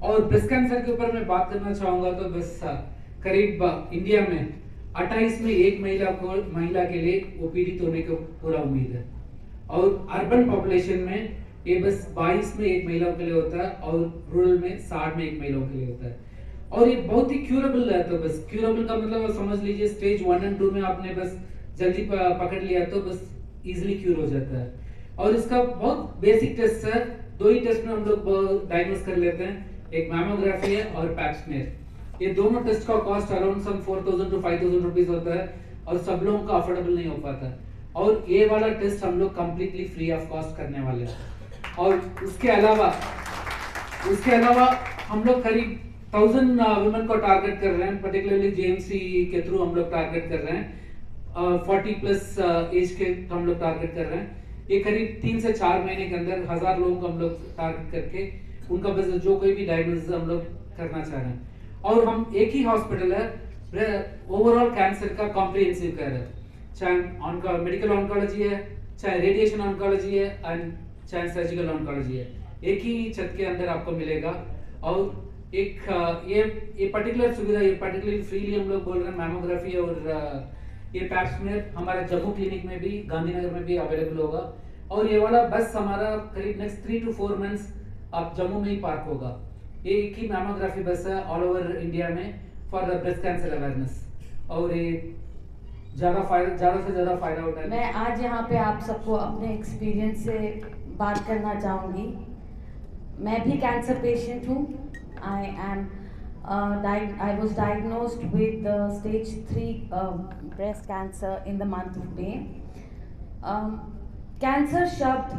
और breast cancer के ऊपर मैं बात करना चाहूंगा तो बस करीब इंडिया में 28 में एक महिला के लिए ओपीडी होने की पूरा उम्मीद है, और अर्बन पॉपुलेशन में ये बस 22 में एक महिला के लिए होता है, और रूरल में 60 में एक महिला के लिए होता है। और ये बहुत ही क्यूरेबल है। तो बस क्यूरेबल का मतलब समझ लीजिए स्टेज 1 और 2 में आपने बस जल्दी पकड़ लिया तो बस इजीली क्यूर हो जाता है। और इसका बहुत बेसिक टेस्ट है, 2 ही टेस्ट में हम लोग डायग्नोस कर लेते हैं, एक मैमोग्राफी है और पैप स्मेयर। ये दोनों टेस्ट का cost around some 4000 to 5000 rupees होता है, और सब लोगों का अफोर्डेबल नहीं हो पाता। और ये वाला टेस्ट हम लोग कंप्लीटली फ्री ऑफ कॉस्ट करने वाले हैं। और उसके अलावा हम लोग करीब 1000 वुमेन को टारगेट कर रहे हैं, पर्टिकुलरली जेएमसी के थ्रू हम लोग टारगेट कर रहे हैं। 40 प्लस एज के हम लोग टारगेट कर रहे हैं। ये करीब 3 से 4 महीने के अंदर 1000 लोगों को हम लोग टारगेट करके उनका बस जो कोई भी डायग्नोसिस हम लोग करना चाह रहे हैं। और हम एक ही हॉस्पिटल है, ओवरऑल कैंसर का कॉम्प्रिहेंसिव केयर है, चाहे मेडिकल ऑन्कोलॉजी है, चाहे रेडिएशन ऑन्कोलॉजी है, एंड चाहे सर्जिकल ऑन्कोलॉजी है, एक ही छत के अंदर आपको मिलेगा। और एक ये पर्टिकुलर सुविधा, ये पर्टिकुलरली फ्रीली हम लोग बोल रहे हैं, मैमोग्राफी और ये पैप स्मेयर हमारे जम्मू क्लिनिक में भी, गांधीनगर में भी अवेलेबल होगा। और ये वाला बस हमारा करीब नेक्स्ट 3 to 4 मंथ्स आप जम्मू में ही पार्क होगा। ये एक ही मैमोग्राफी बस है ऑल ओवर इंडिया में for the breast cancer awareness, और ये ज़्यादा से ज़्यादा फायदा होता है। मैं आज यहाँ पे आप सबको अपने एक्सपीरियंस से बात करना चाहूँगी। मैं भी कैंसर पेशेंट हूँ। I was diagnosed with stage 3 breast cancer in the month of May. Cancer शब्द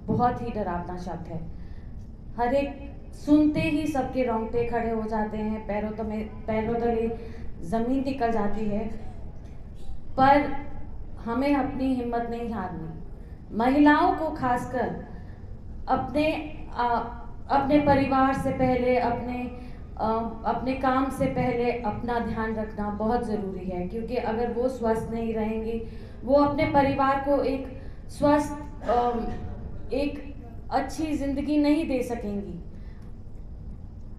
बहुत ही डरावना शब्द है। हर एक सुनते ही सबके रोंगटे खड़े हो जाते हैं, पैरों तले जमीन निकल जाती है। पर हमें अपनी हिम्मत नहीं हारनी। महिलाओं को खासकर अपने परिवार से पहले, अपने काम से पहले अपना ध्यान रखना बहुत ज़रूरी है, क्योंकि अगर वो स्वस्थ नहीं रहेंगी, वो अपने परिवार को एक स्वस्थ, एक अच्छी ज़िंदगी नहीं दे सकेंगी।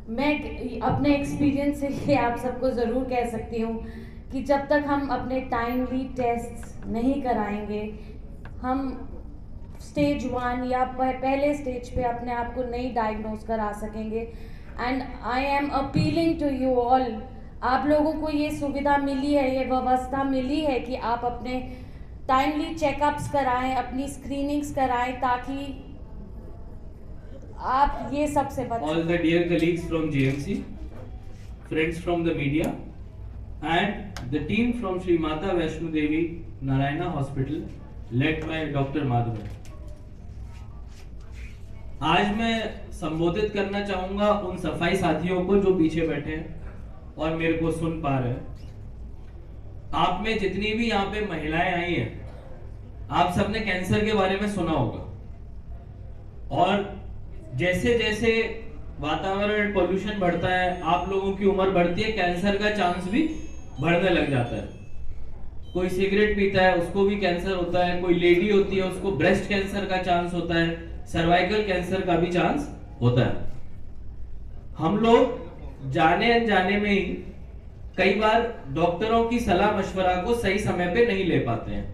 मैं अपने एक्सपीरियंस से ये आप सबको ज़रूर कह सकती हूँ कि जब तक हम अपने टाइमली टेस्ट नहीं कराएंगे, हम स्टेज 1 या पहले स्टेज पे अपने आप को नहीं डायग्नोस करा सकेंगे। And I am appealing to you all, आप लोगों को ये सुविधा मिली है, ये व्यवस्था मिली है कि आप अपने टाइमली चेकअप्स कराएं, अपनी स्क्रीनिंग्स कराएं, ताकि आप ये सबसे बचें। All the dear colleagues from GMC, friends from the media, and the team from Sri Mata Vaishno Devi Narayana Hospital, led by Dr. Madhavan. आज मैं संबोधित करना चाहूंगा उन सफाई साथियों को जो पीछे बैठे हैं और मेरे को सुन पा रहे हैं। आप में जितनी भी यहाँ पे महिलाएं आई हैं, आप सबने कैंसर के बारे में सुना होगा, और जैसे जैसे वातावरण पोल्यूशन बढ़ता है, आप लोगों की उम्र बढ़ती है, कैंसर का चांस भी बढ़ने लग जाता है। कोई सिगरेट पीता है उसको भी कैंसर होता है, कोई लेडी होती है उसको ब्रेस्ट कैंसर का चांस होता है, सर्वाइकल कैंसर का भी चांस होता है। हम लोग जाने अनजाने में ही कई बार डॉक्टरों की सलाह मशवरा को सही समय पे नहीं ले पाते हैं,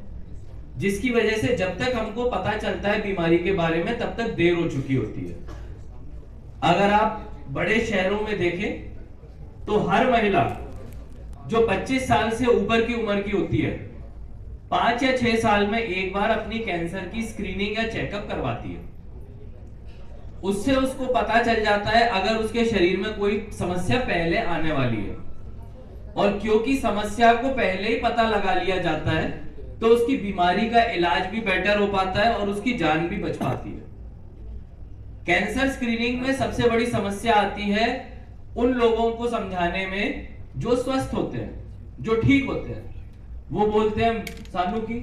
जिसकी वजह से जब तक हमको पता चलता है बीमारी के बारे में तब तक देर हो चुकी होती है। अगर आप बड़े शहरों में देखें तो हर महिला जो 25 साल से ऊपर की उम्र की होती है, 5 या 6 साल में एक बार अपनी कैंसर की स्क्रीनिंग या चेकअप करवाती है। उससे उसको पता चल जाता है अगर उसके शरीर में कोई समस्या पहले आने वाली है, और क्योंकि समस्या को पहले ही पता लगा लिया जाता है तो उसकी बीमारी का इलाज भी बेटर हो पाता है और उसकी जान भी बच पाती है। कैंसर स्क्रीनिंग में सबसे बड़ी समस्या आती है उन लोगों को समझाने में जो स्वस्थ होते हैं, जो ठीक होते हैं। वो बोलते हैं सानू की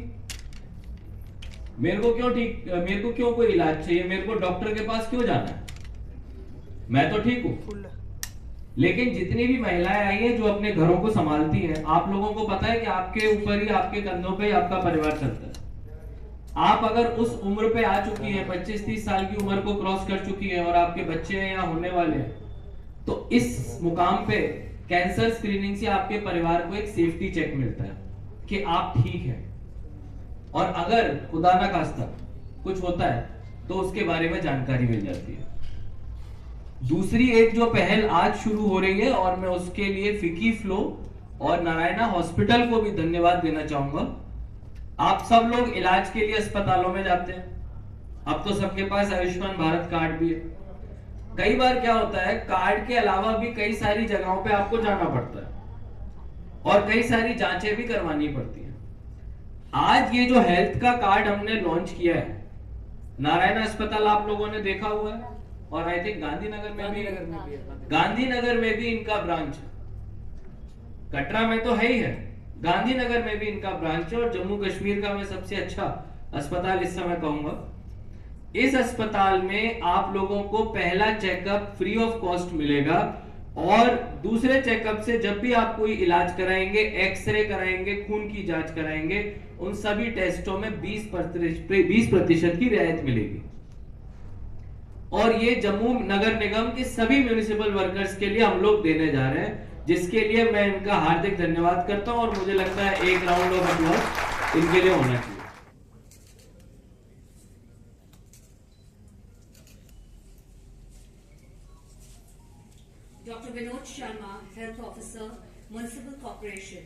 मेरे को क्यों कोई इलाज चाहिए, मेरे को डॉक्टर के पास क्यों जाना है, मैं तो ठीक हूं। लेकिन जितनी भी महिलाएं आई हैं जो अपने घरों को संभालती हैं, आप लोगों को पता है कि आपके ऊपर ही, आपके कंधों पे ही आपका परिवार चलता है। आप अगर उस उम्र पे आ चुकी हैं, 25-30 साल की उम्र को क्रॉस कर चुकी हैं और आपके बच्चे हैं या होने वाले हैं, तो इस मुकाम पे कैंसर स्क्रीनिंग से आपके परिवार को एक सेफ्टी चेक मिलता है कि आप ठीक हैं, और अगर खुदा ना खास्ता कुछ होता है तो उसके बारे में जानकारी मिल जाती है। दूसरी एक जो पहल आज शुरू हो रही है, और मैं उसके लिए फिकी फ्लो और नारायणा हॉस्पिटल को भी धन्यवाद देना चाहूंगा। आप सब लोग इलाज के लिए अस्पतालों में जाते हैं, अब तो सबके पास आयुष्मान भारत कार्ड भी है। कई बार क्या होता है, कार्ड के अलावा भी कई सारी जगहों पे आपको जाना पड़ता है और कई सारी जांचें भी करवानी पड़ती हैं। आज ये जो हेल्थ का कार्ड हमने लॉन्च किया है, नारायण अस्पताल आप लोगों ने देखा हुआ है, और आई थिंक गांधीनगर में भी इनका ब्रांच है। कटरा में तो है ही है, गांधीनगर में भी इनका ब्रांच है, और जम्मू कश्मीर का मैं सबसे अच्छा अस्पताल इस समय कहूंगा। इस अस्पताल में आप लोगों को पहला चेकअप फ्री ऑफ कॉस्ट मिलेगा, और दूसरे चेकअप से जब भी आप कोई इलाज कराएंगे, एक्सरे कराएंगे, खून की जांच कराएंगे, उन सभी टेस्टों में 20% की रियायत मिलेगी। और ये जम्मू नगर निगम के सभी म्युनिसिपल वर्कर्स के लिए हम लोग देने जा रहे हैं, जिसके लिए मैं इनका हार्दिक धन्यवाद करता हूं, और मुझे लगता है एक राउंड ऑफ अप्लॉज इनके लिए होना चाहिए। Dr. Vinod Sharma, Health Officer, Municipal Corporation.